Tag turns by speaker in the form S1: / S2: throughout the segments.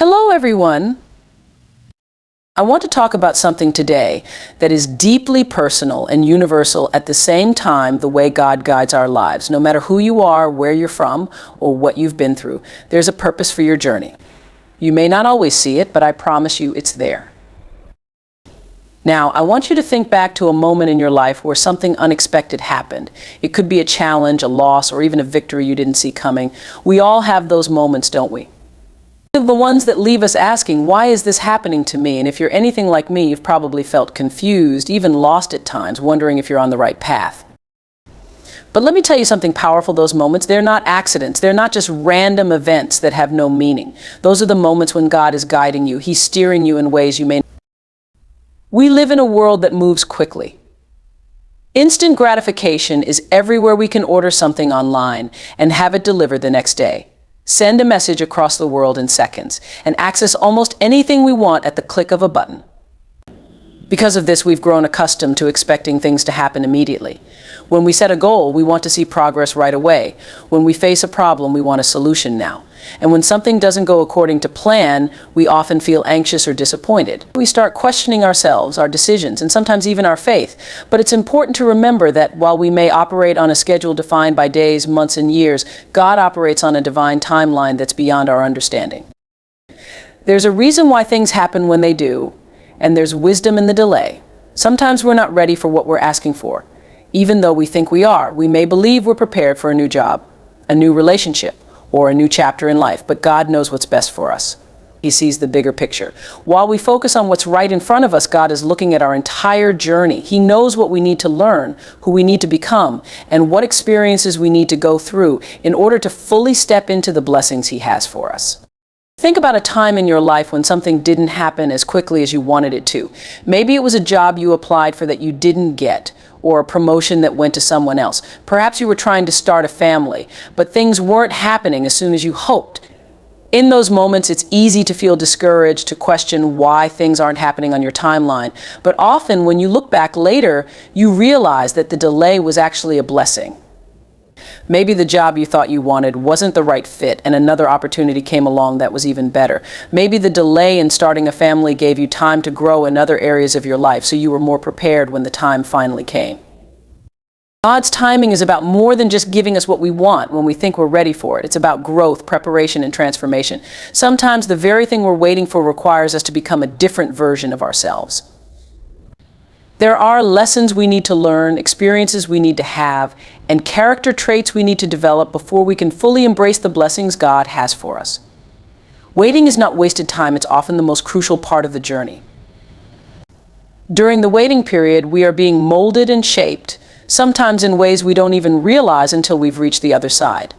S1: Hello, everyone. I want to talk about something today that is deeply personal and universal at the same time the way God guides our lives. No matter who you are, where you're from, or what you've been through, there's a purpose for your journey. You may not always see it, but I promise you it's there. Now, I want you to think back to a moment in your life where something unexpected happened. It could be a challenge, a loss, or even a victory you didn't see coming. We all have those moments, don't we? The ones that leave us asking, why is this happening to me? And if you're anything like me, you've probably felt confused, even lost at times, wondering if you're on the right path. But let me tell you something powerful, those moments, they're not accidents. They're not just random events that have no meaning. Those are the moments when God is guiding you. He's steering you in ways you may not. We live in a world that moves quickly. Instant gratification is everywhere. We can order something online and have it delivered the next day. Send a message across the world in seconds, and access almost anything we want at the click of a button. Because of this, we've grown accustomed to expecting things to happen immediately. When we set a goal, we want to see progress right away. When we face a problem, we want a solution now. And when something doesn't go according to plan, we often feel anxious or disappointed. We start questioning ourselves, our decisions, and sometimes even our faith. But it's important to remember that while we may operate on a schedule defined by days, months, and years, God operates on a divine timeline that's beyond our understanding. There's a reason why things happen when they do, and there's wisdom in the delay. Sometimes we're not ready for what we're asking for. Even though we think we are, we may believe we're prepared for a new job, a new relationship, or a new chapter in life, but God knows what's best for us. He sees the bigger picture. While we focus on what's right in front of us, God is looking at our entire journey. He knows what we need to learn, who we need to become, and what experiences we need to go through in order to fully step into the blessings He has for us. Think about a time in your life when something didn't happen as quickly as you wanted it to. Maybe it was a job you applied for that you didn't get, or a promotion that went to someone else. Perhaps you were trying to start a family, but things weren't happening as soon as you hoped. In those moments, it's easy to feel discouraged, to question why things aren't happening on your timeline. But often, when you look back later, you realize that the delay was actually a blessing. Maybe the job you thought you wanted wasn't the right fit and another opportunity came along that was even better. Maybe the delay in starting a family gave you time to grow in other areas of your life, so you were more prepared when the time finally came. God's timing is about more than just giving us what we want when we think we're ready for it. It's about growth, preparation, and transformation. Sometimes the very thing we're waiting for requires us to become a different version of ourselves. There are lessons we need to learn, experiences we need to have, and character traits we need to develop before we can fully embrace the blessings God has for us. Waiting is not wasted time. It's often the most crucial part of the journey. During the waiting period, we are being molded and shaped, sometimes in ways we don't even realize until we've reached the other side.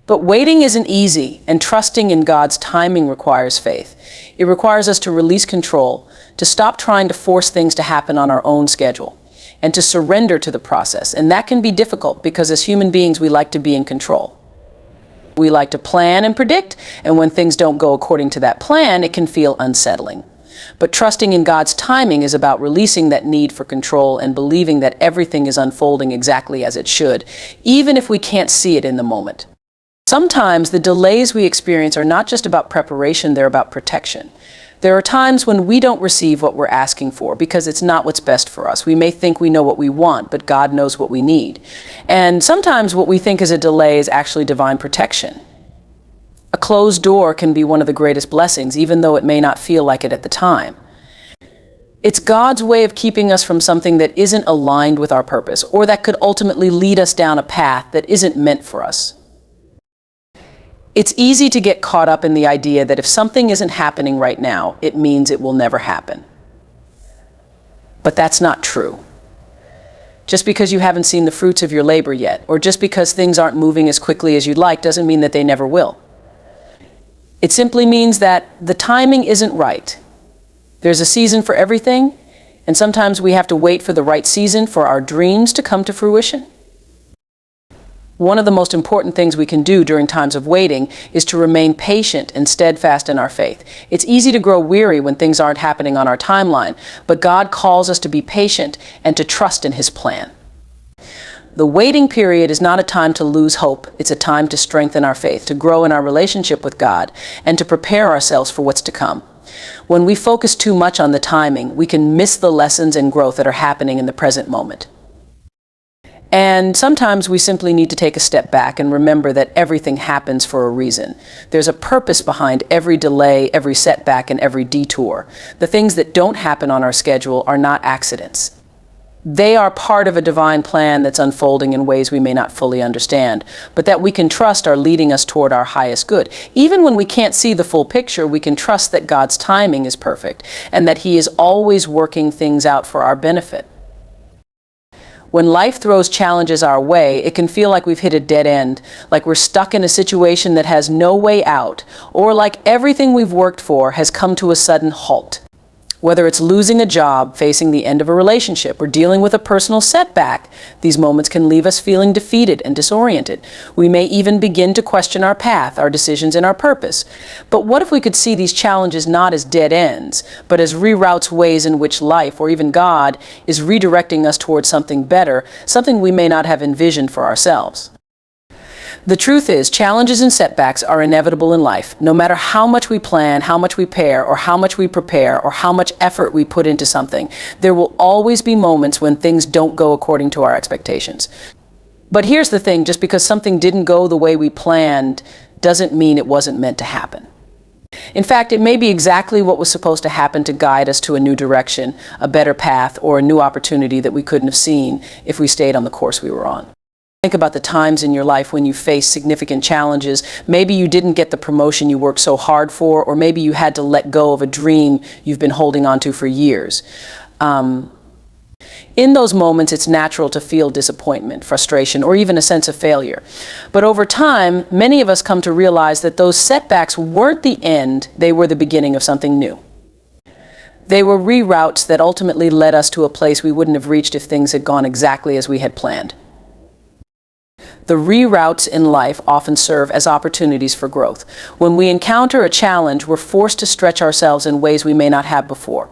S1: But waiting isn't easy, and trusting in God's timing requires faith. It requires us to release control, to stop trying to force things to happen on our own schedule, and to surrender to the process. And that can be difficult because as human beings, we like to be in control. We like to plan and predict, and when things don't go according to that plan, it can feel unsettling. But trusting in God's timing is about releasing that need for control and believing that everything is unfolding exactly as it should, even if we can't see it in the moment. Sometimes the delays we experience are not just about preparation, they're about protection. There are times when we don't receive what we're asking for because it's not what's best for us. We may think we know what we want, but God knows what we need. And sometimes what we think is a delay is actually divine protection. A closed door can be one of the greatest blessings, even though it may not feel like it at the time. It's God's way of keeping us from something that isn't aligned with our purpose, or that could ultimately lead us down a path that isn't meant for us. It's easy to get caught up in the idea that if something isn't happening right now, it means it will never happen. But that's not true. Just because you haven't seen the fruits of your labor yet, or just because things aren't moving as quickly as you'd like, doesn't mean that they never will. It simply means that the timing isn't right. There's a season for everything, and sometimes we have to wait for the right season for our dreams to come to fruition. One of the most important things we can do during times of waiting is to remain patient and steadfast in our faith. It's easy to grow weary when things aren't happening on our timeline, but God calls us to be patient and to trust in His plan. The waiting period is not a time to lose hope. It's a time to strengthen our faith, to grow in our relationship with God, and to prepare ourselves for what's to come. When we focus too much on the timing, we can miss the lessons and growth that are happening in the present moment. And sometimes we simply need to take a step back and remember that everything happens for a reason. There's a purpose behind every delay, every setback, and every detour. The things that don't happen on our schedule are not accidents. They are part of a divine plan that's unfolding in ways we may not fully understand, but that we can trust are leading us toward our highest good. Even when we can't see the full picture, we can trust that God's timing is perfect and that He is always working things out for our benefit. When life throws challenges our way, it can feel like we've hit a dead end, like we're stuck in a situation that has no way out, or like everything we've worked for has come to a sudden halt. Whether it's losing a job, facing the end of a relationship, or dealing with a personal setback, these moments can leave us feeling defeated and disoriented. We may even begin to question our path, our decisions, and our purpose. But what if we could see these challenges not as dead ends, but as reroutes, ways in which life, or even God, is redirecting us towards something better, something we may not have envisioned for ourselves? The truth is, challenges and setbacks are inevitable in life. No matter how much we plan, how much we prepare, or how much effort we put into something, there will always be moments when things don't go according to our expectations. But here's the thing, just because something didn't go the way we planned doesn't mean it wasn't meant to happen. In fact, it may be exactly what was supposed to happen to guide us to a new direction, a better path, or a new opportunity that we couldn't have seen if we stayed on the course we were on. Think about the times in your life when you faced significant challenges. Maybe you didn't get the promotion you worked so hard for, or maybe you had to let go of a dream you've been holding on to for years. In those moments, it's natural to feel disappointment, frustration, or even a sense of failure. But over time, many of us come to realize that those setbacks weren't the end, they were the beginning of something new. They were reroutes that ultimately led us to a place we wouldn't have reached if things had gone exactly as we had planned. The reroutes in life often serve as opportunities for growth. When we encounter a challenge, we're forced to stretch ourselves in ways we may not have before.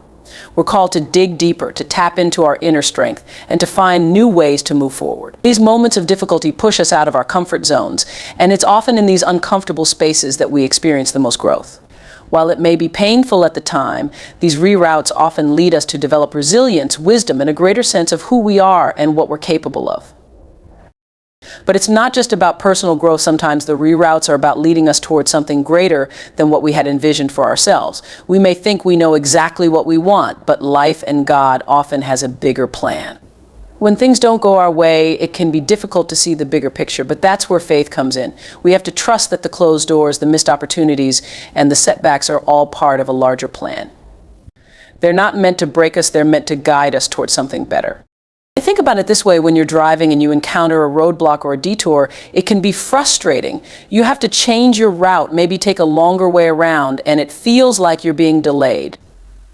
S1: We're called to dig deeper, to tap into our inner strength, and to find new ways to move forward. These moments of difficulty push us out of our comfort zones, and it's often in these uncomfortable spaces that we experience the most growth. While it may be painful at the time, these reroutes often lead us to develop resilience, wisdom, and a greater sense of who we are and what we're capable of. But it's not just about personal growth. Sometimes the reroutes are about leading us towards something greater than what we had envisioned for ourselves. We may think we know exactly what we want, but life and God often has a bigger plan. When things don't go our way, it can be difficult to see the bigger picture, but that's where faith comes in. We have to trust that the closed doors, the missed opportunities, and the setbacks are all part of a larger plan. They're not meant to break us, they're meant to guide us towards something better. Think about it this way: when you're driving and you encounter a roadblock or a detour, it can be frustrating. You have to change your route, maybe take a longer way around, and it feels like you're being delayed.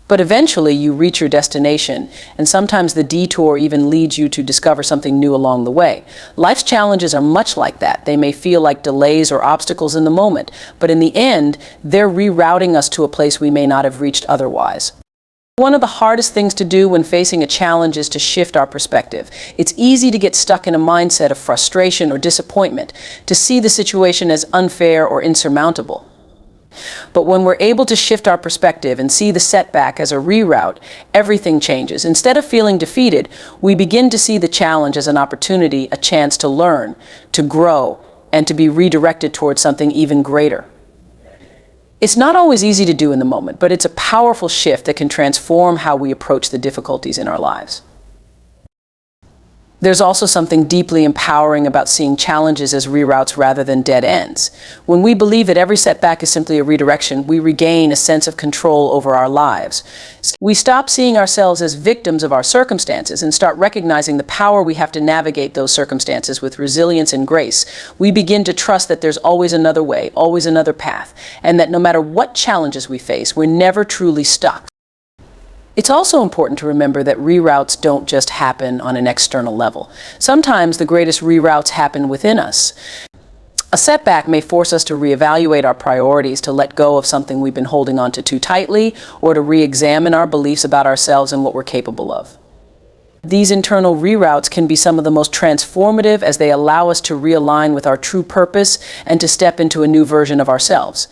S1: But eventually you reach your destination, and sometimes the detour even leads you to discover something new along the way. Life's challenges are much like that. They may feel like delays or obstacles in the moment, but in the end, they're rerouting us to a place we may not have reached otherwise. One of the hardest things to do when facing a challenge is to shift our perspective. It's easy to get stuck in a mindset of frustration or disappointment, to see the situation as unfair or insurmountable. But when we're able to shift our perspective and see the setback as a reroute, everything changes. Instead of feeling defeated, we begin to see the challenge as an opportunity, a chance to learn, to grow, and to be redirected towards something even greater. It's not always easy to do in the moment, but it's a powerful shift that can transform how we approach the difficulties in our lives. There's also something deeply empowering about seeing challenges as reroutes rather than dead ends. When we believe that every setback is simply a redirection, we regain a sense of control over our lives. We stop seeing ourselves as victims of our circumstances and start recognizing the power we have to navigate those circumstances with resilience and grace. We begin to trust that there's always another way, always another path, and that no matter what challenges we face, we're never truly stuck. It's also important to remember that reroutes don't just happen on an external level. Sometimes the greatest reroutes happen within us. A setback may force us to reevaluate our priorities, to let go of something we've been holding on to too tightly, or to re-examine our beliefs about ourselves and what we're capable of. These internal reroutes can be some of the most transformative as they allow us to realign with our true purpose and to step into a new version of ourselves.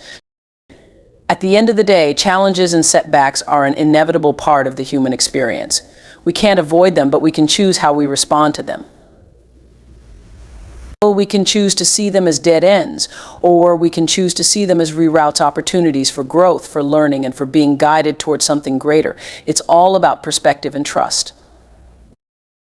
S1: At the end of the day, challenges and setbacks are an inevitable part of the human experience. We can't avoid them, but we can choose how we respond to them. We can choose to see them as dead ends, or we can choose to see them as reroutes, opportunities for growth, for learning, and for being guided towards something greater. It's all about perspective and trust.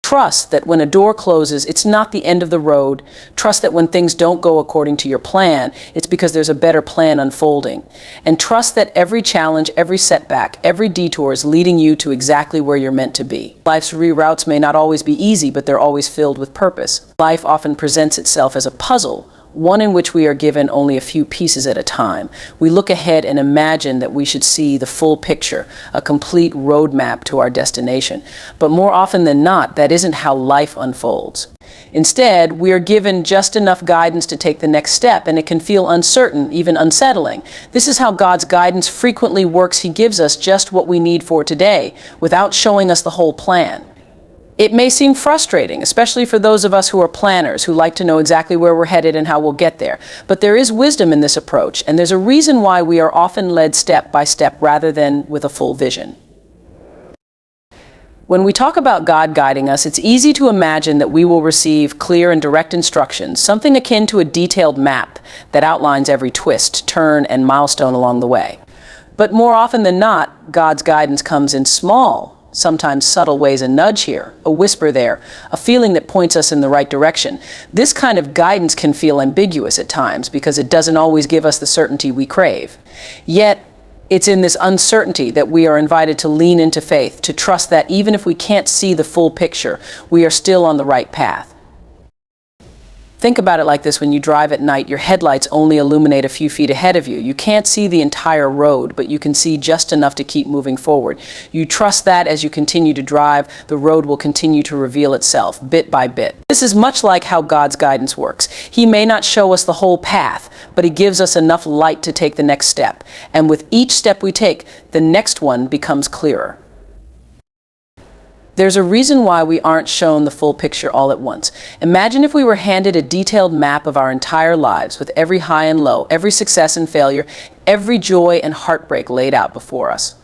S1: Trust that when a door closes, it's not the end of the road. Trust that when things don't go according to your plan, it's because there's a better plan unfolding. And trust that every challenge, every setback, every detour is leading you to exactly where you're meant to be. Life's reroutes may not always be easy, but they're always filled with purpose. Life often presents itself as a puzzle, one in which we are given only a few pieces at a time. We look ahead and imagine that we should see the full picture, a complete roadmap to our destination. But more often than not, that isn't how life unfolds. Instead, we are given just enough guidance to take the next step, and it can feel uncertain, even unsettling. This is how God's guidance frequently works. He gives us just what we need for today, without showing us the whole plan. It may seem frustrating, especially for those of us who are planners, who like to know exactly where we're headed and how we'll get there. But there is wisdom in this approach, and there's a reason why we are often led step by step rather than with a full vision. When we talk about God guiding us, it's easy to imagine that we will receive clear and direct instructions, something akin to a detailed map that outlines every twist, turn, and milestone along the way. But more often than not, God's guidance comes in small, sometimes subtle ways, a nudge here, a whisper there, a feeling that points us in the right direction. This kind of guidance can feel ambiguous at times because it doesn't always give us the certainty we crave. Yet, it's in this uncertainty that we are invited to lean into faith, to trust that even if we can't see the full picture, we are still on the right path. Think about it like this: when you drive at night, your headlights only illuminate a few feet ahead of you. You can't see the entire road, but you can see just enough to keep moving forward. You trust that as you continue to drive, the road will continue to reveal itself, bit by bit. This is much like how God's guidance works. He may not show us the whole path, but He gives us enough light to take the next step. And with each step we take, the next one becomes clearer. There's a reason why we aren't shown the full picture all at once. Imagine if we were handed a detailed map of our entire lives, with every high and low, every success and failure, every joy and heartbreak laid out before us.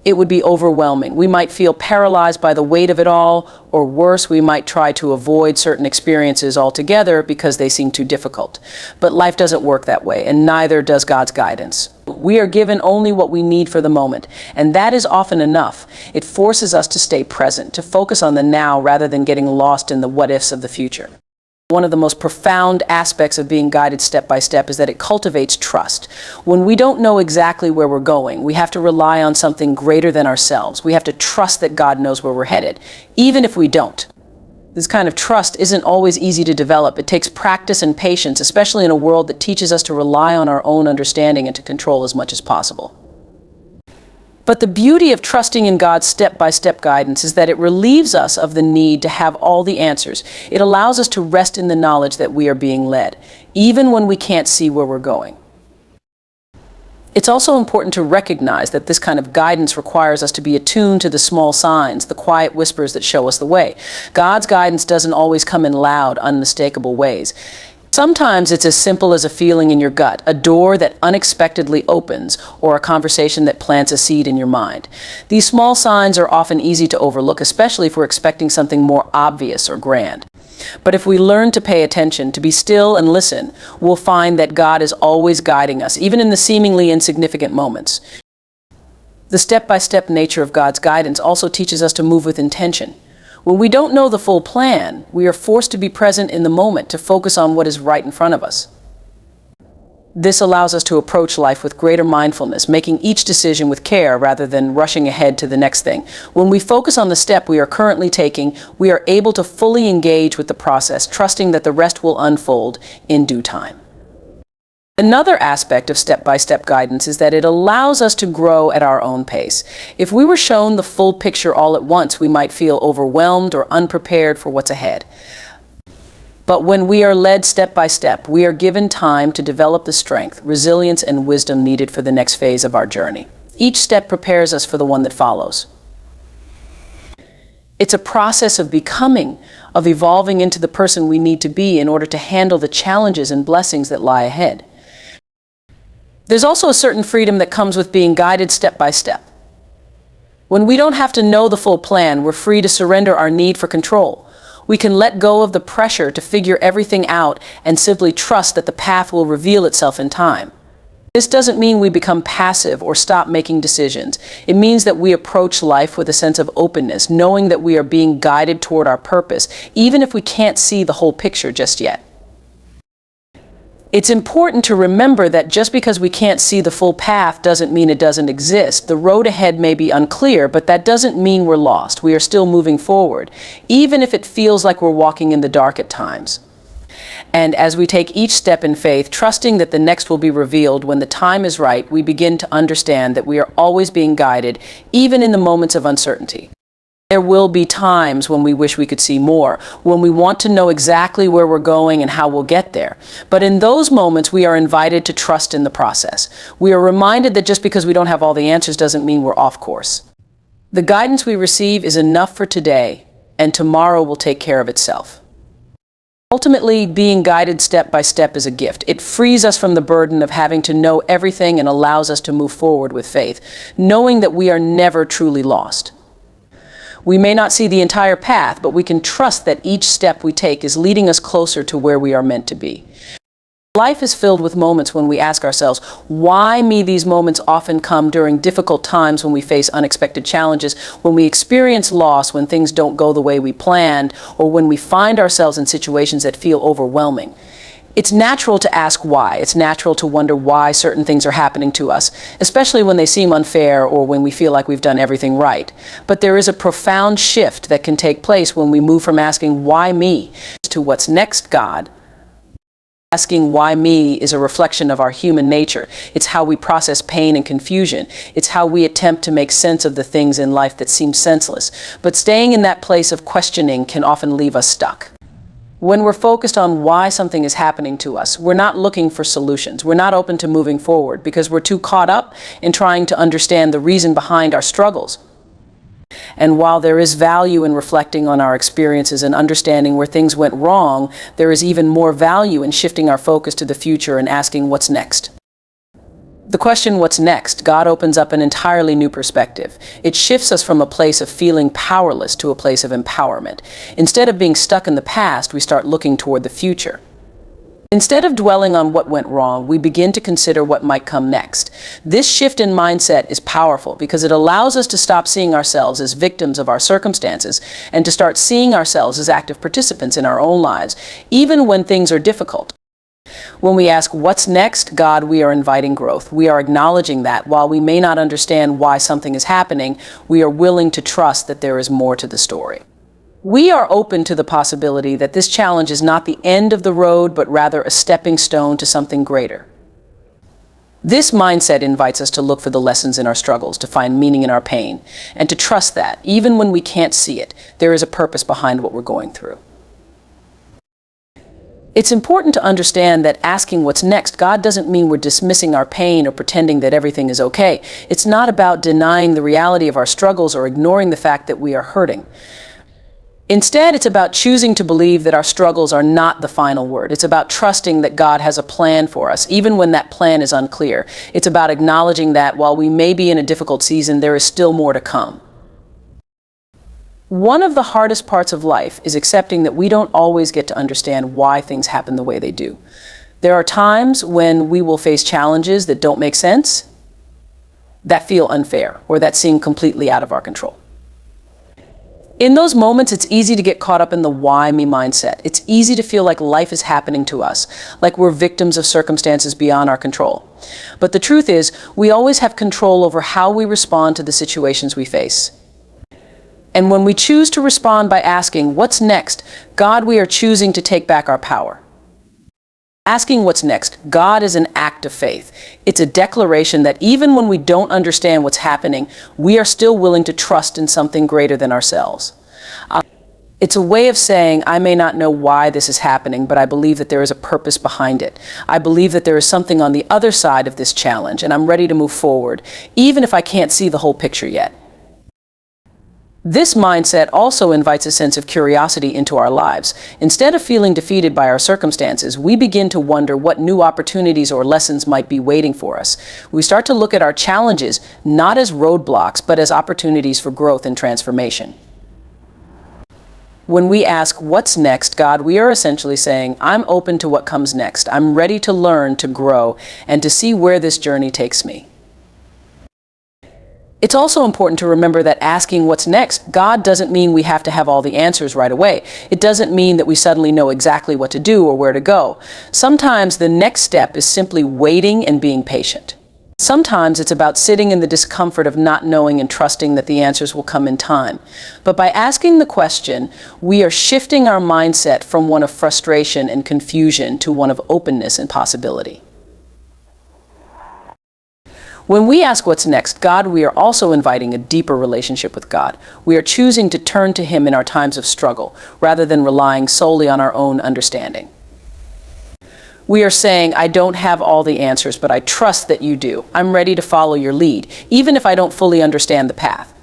S1: It would be overwhelming. We might feel paralyzed by the weight of it all, or worse, we might try to avoid certain experiences altogether because they seem too difficult. But life doesn't work that way, and neither does God's guidance. We are given only what we need for the moment, and that is often enough. It forces us to stay present, to focus on the now rather than getting lost in the what-ifs of the future. One of the most profound aspects of being guided step by step is that it cultivates trust. When we don't know exactly where we're going, we have to rely on something greater than ourselves. We have to trust that God knows where we're headed, even if we don't. This kind of trust isn't always easy to develop. It takes practice and patience, especially in a world that teaches us to rely on our own understanding and to control as much as possible. But the beauty of trusting in God's step-by-step guidance is that it relieves us of the need to have all the answers. It allows us to rest in the knowledge that we are being led, even when we can't see where we're going. It's also important to recognize that this kind of guidance requires us to be attuned to the small signs, the quiet whispers that show us the way. God's guidance doesn't always come in loud, unmistakable ways. Sometimes it's as simple as a feeling in your gut, a door that unexpectedly opens, or a conversation that plants a seed in your mind. These small signs are often easy to overlook, especially if we're expecting something more obvious or grand. But if we learn to pay attention, to be still and listen, we'll find that God is always guiding us, even in the seemingly insignificant moments. The step-by-step nature of God's guidance also teaches us to move with intention. When we don't know the full plan, we are forced to be present in the moment, to focus on what is right in front of us. This allows us to approach life with greater mindfulness, making each decision with care rather than rushing ahead to the next thing. When we focus on the step we are currently taking, we are able to fully engage with the process, trusting that the rest will unfold in due time. Another aspect of step-by-step guidance is that it allows us to grow at our own pace. If we were shown the full picture all at once, we might feel overwhelmed or unprepared for what's ahead. But when we are led step by step, we are given time to develop the strength, resilience, and wisdom needed for the next phase of our journey. Each step prepares us for the one that follows. It's a process of becoming, of evolving into the person we need to be in order to handle the challenges and blessings that lie ahead. There's also a certain freedom that comes with being guided step by step. When we don't have to know the full plan, we're free to surrender our need for control. We can let go of the pressure to figure everything out and simply trust that the path will reveal itself in time. This doesn't mean we become passive or stop making decisions. It means that we approach life with a sense of openness, knowing that we are being guided toward our purpose, even if we can't see the whole picture just yet. It's important to remember that just because we can't see the full path doesn't mean it doesn't exist. The road ahead may be unclear, but that doesn't mean we're lost. We are still moving forward, even if it feels like we're walking in the dark at times. And as we take each step in faith, trusting that the next will be revealed when the time is right, we begin to understand that we are always being guided, even in the moments of uncertainty. There will be times when we wish we could see more, when we want to know exactly where we're going and how we'll get there. But in those moments, we are invited to trust in the process. We are reminded that just because we don't have all the answers doesn't mean we're off course. The guidance we receive is enough for today, and tomorrow will take care of itself. Ultimately, being guided step by step is a gift. It frees us from the burden of having to know everything and allows us to move forward with faith, knowing that we are never truly lost. We may not see the entire path, but we can trust that each step we take is leading us closer to where we are meant to be. Life is filled with moments when we ask ourselves, why me? These moments often come during difficult times, when we face unexpected challenges, when we experience loss, when things don't go the way we planned, or when we find ourselves in situations that feel overwhelming. It's natural to ask why. It's natural to wonder why certain things are happening to us, especially when they seem unfair or when we feel like we've done everything right. But there is a profound shift that can take place when we move from asking, why me, to what's next, God. Asking why me is a reflection of our human nature. It's how we process pain and confusion. It's how we attempt to make sense of the things in life that seem senseless. But staying in that place of questioning can often leave us stuck. When we're focused on why something is happening to us, we're not looking for solutions. We're not open to moving forward because we're too caught up in trying to understand the reason behind our struggles. And while there is value in reflecting on our experiences and understanding where things went wrong, there is even more value in shifting our focus to the future and asking what's next. The question, what's next, God opens up an entirely new perspective. It shifts us from a place of feeling powerless to a place of empowerment. Instead of being stuck in the past, we start looking toward the future. Instead of dwelling on what went wrong, we begin to consider what might come next. This shift in mindset is powerful because it allows us to stop seeing ourselves as victims of our circumstances and to start seeing ourselves as active participants in our own lives, even when things are difficult. When we ask, what's next, God, we are inviting growth. We are acknowledging that while we may not understand why something is happening, we are willing to trust that there is more to the story. We are open to the possibility that this challenge is not the end of the road, but rather a stepping stone to something greater. This mindset invites us to look for the lessons in our struggles, to find meaning in our pain, and to trust that, even when we can't see it, there is a purpose behind what we're going through. It's important to understand that asking what's next, God, doesn't mean we're dismissing our pain or pretending that everything is okay. It's not about denying the reality of our struggles or ignoring the fact that we are hurting. Instead, it's about choosing to believe that our struggles are not the final word. It's about trusting that God has a plan for us, even when that plan is unclear. It's about acknowledging that while we may be in a difficult season, there is still more to come. One of the hardest parts of life is accepting that we don't always get to understand why things happen the way they do. There are times when we will face challenges that don't make sense, that feel unfair, or that seem completely out of our control. In those moments, it's easy to get caught up in the why me mindset. It's easy to feel like life is happening to us, like we're victims of circumstances beyond our control. But the truth is, we always have control over how we respond to the situations we face. And when we choose to respond by asking, what's next, God, we are choosing to take back our power. Asking what's next, God, is an act of faith. It's a declaration that even when we don't understand what's happening, we are still willing to trust in something greater than ourselves. It's a way of saying, I may not know why this is happening, but I believe that there is a purpose behind it. I believe that there is something on the other side of this challenge, and I'm ready to move forward, even if I can't see the whole picture yet. This mindset also invites a sense of curiosity into our lives. Instead of feeling defeated by our circumstances, we begin to wonder what new opportunities or lessons might be waiting for us. We start to look at our challenges not as roadblocks, but as opportunities for growth and transformation. When we ask, "What's next, God?" we are essentially saying, "I'm open to what comes next. I'm ready to learn, to grow, and to see where this journey takes me." It's also important to remember that asking what's next, God doesn't mean we have to have all the answers right away. It doesn't mean that we suddenly know exactly what to do or where to go. Sometimes the next step is simply waiting and being patient. Sometimes it's about sitting in the discomfort of not knowing and trusting that the answers will come in time. But by asking the question, we are shifting our mindset from one of frustration and confusion to one of openness and possibility. When we ask what's next, God, we are also inviting a deeper relationship with God. We are choosing to turn to Him in our times of struggle, rather than relying solely on our own understanding. We are saying, "I don't have all the answers, but I trust that you do. I'm ready to follow your lead, even if I don't fully understand the path."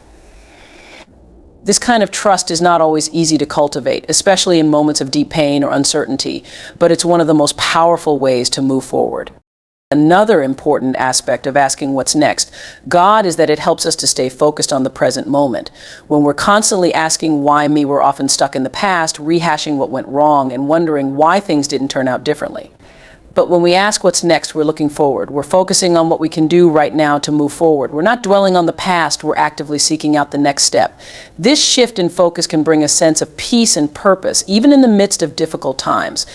S1: This kind of trust is not always easy to cultivate, especially in moments of deep pain or uncertainty, but it's one of the most powerful ways to move forward. Another important aspect of asking what's next, God, is that it helps us to stay focused on the present moment. When we're constantly asking why me, we're often stuck in the past, rehashing what went wrong and wondering why things didn't turn out differently. But when we ask what's next, we're looking forward. We're focusing on what we can do right now to move forward. We're not dwelling on the past, we're actively seeking out the next step. This shift in focus can bring a sense of peace and purpose, even in the midst of difficult times.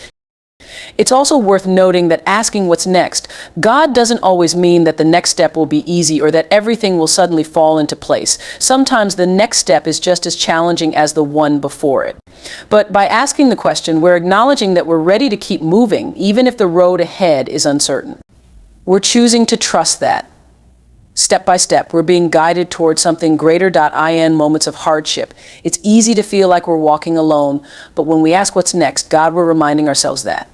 S1: It's also worth noting that asking what's next, God doesn't always mean that the next step will be easy or that everything will suddenly fall into place. Sometimes the next step is just as challenging as the one before it. But by asking the question, we're acknowledging that we're ready to keep moving, even if the road ahead is uncertain. We're choosing to trust that. Step by step, we're being guided towards something greater. In moments of hardship, it's easy to feel like we're walking alone, but when we ask what's next, God, we're reminding ourselves that